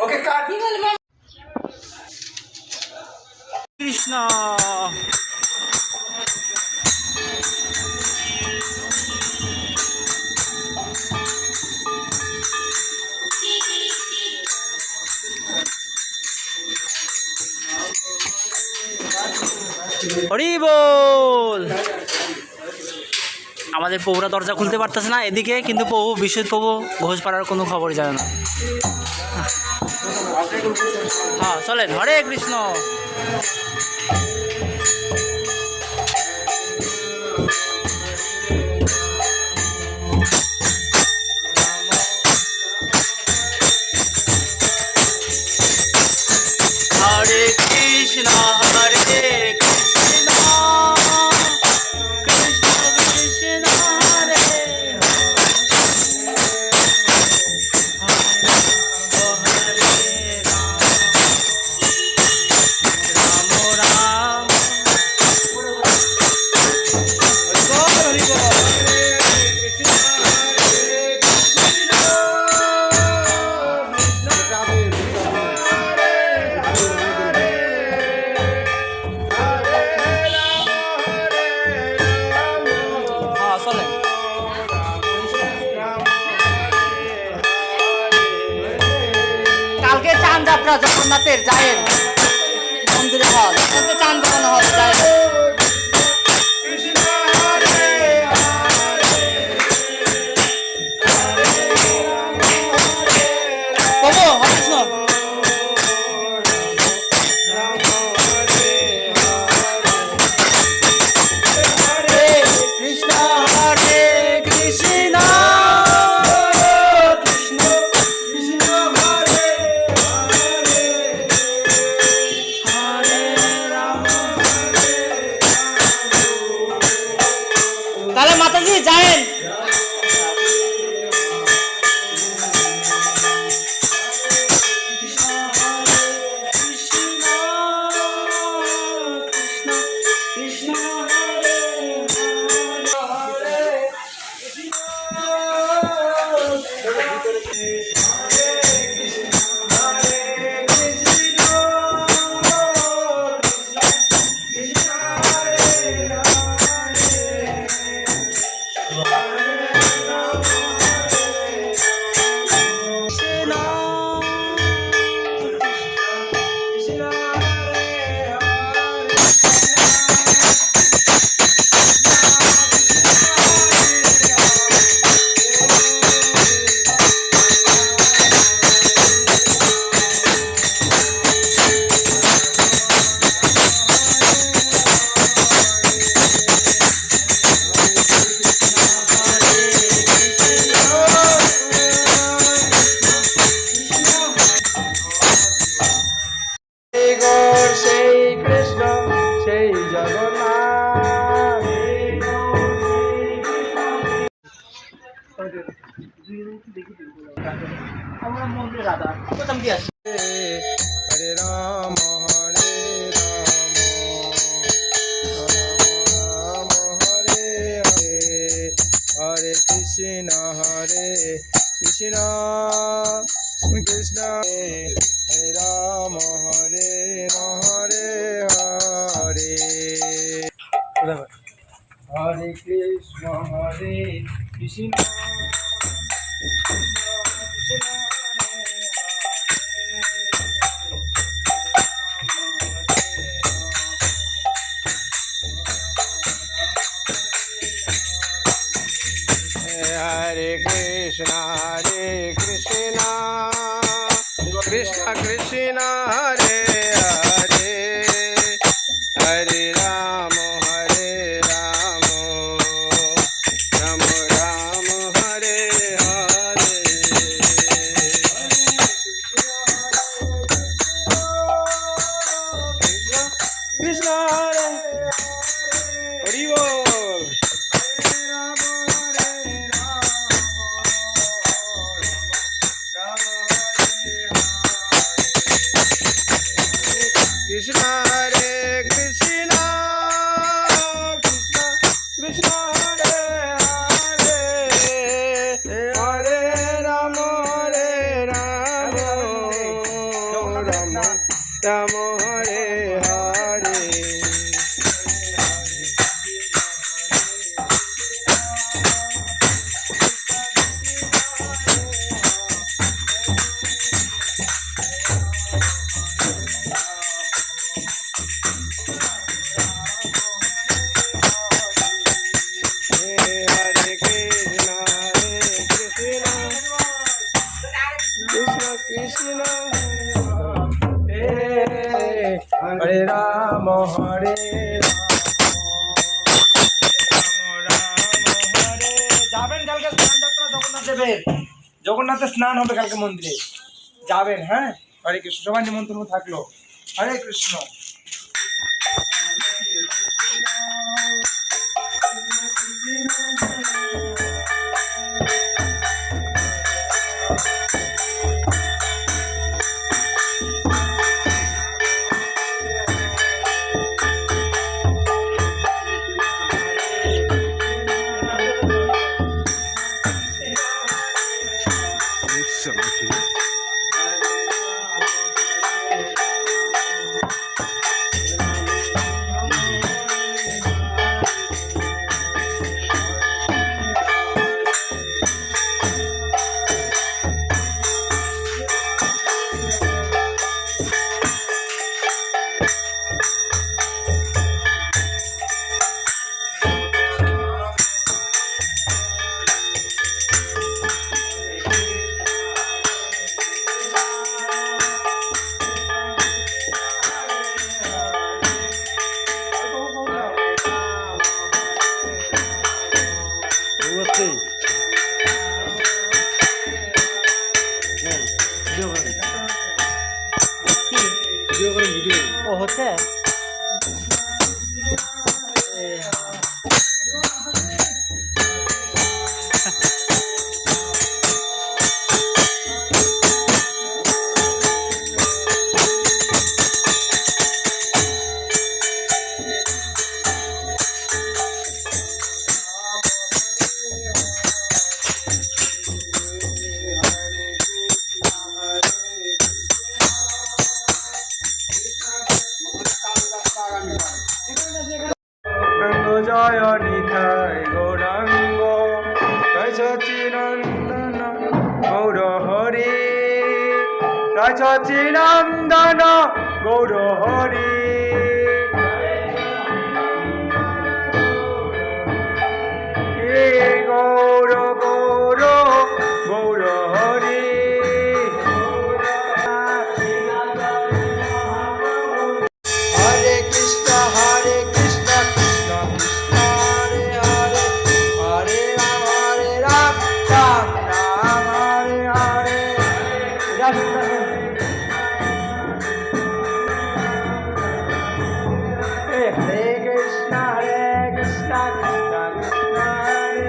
ওকে কাট। কৃষ্ণ হরি বল। আমাদের প্রভুরা দরজা খুলতে পারতেছে না এদিকে, কিন্তু প্রভু বিশ্বজিৎ প্রভু ঘোষপাড়ার কোনো খবরই জানে না। হ্যাঁ চলেন, হরে কৃষ্ণ। হরে কৃষ্ণ হরে কৃষ্ণ কৃষ্ণ কৃষ্ণ হরে কালকে চাঁদ যাত্রা জগন্নাথের যায়েন মন্দিরে হল, কালকে চাঁদ দেখানো হবে যায়েন। প্রভু হরে কৃষ্ণ। তাহলে মাতাজি যায়েন। সেই কৃষ্ণ সেই জগন্নাথ। আমরা মন্দিরে রাধা প্রথম দিয়ে আসি। হরে রাম হরে রাম রাম হরে হরে হরে কৃষ্ণ হরে কৃষ্ণ কৃষ্ণ হরে রাম হরে হরে হরে হরে কৃষ্ণ হরে কৃষ্ণ हरे कृष्णा कृष्ण कृष्ण हरे हरे हरे राम राम राम हरे हरे। कृष्ण हरे हरि बोल। कृष्ण हरे कृष्ण कृष्ण हरे हरे हरे राम রাম হরে যাবেন কালকে স্নান যাত্রা জগন্নাথ দেবের, জগন্নাথের স্নান হবে কালকে মন্দিরে, যাবেন। হ্যাঁ, হরে কৃষ্ণ, সবাই নিমন্ত্রণ থাকলো। হরে কৃষ্ণ। ও হচ্ছে জয় নিতাই গৌরাঙ্গ জয় সচিনন্দন গৌর হরি জয় সচিনন্দন গৌর হরি হে গৌর গৌর গৌর হরি হরে কৃষ্ণ কৃষ্ণ কৃষ্ণ হরে হরে হরে রাম রাম রাম হরে হরে হরে কৃষ্ণ কৃষ্ণ কৃষ্ণ হরে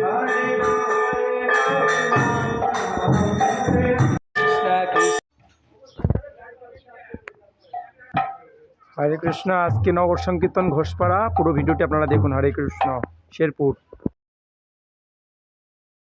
হরে হরে হরে কৃষ্ণ। আজকে নগর সংকীর্তন ঘোষপাড়া, পুরো ভিডিওটি আপনারা দেখুন। হরে কৃষ্ণ। শেরপুর।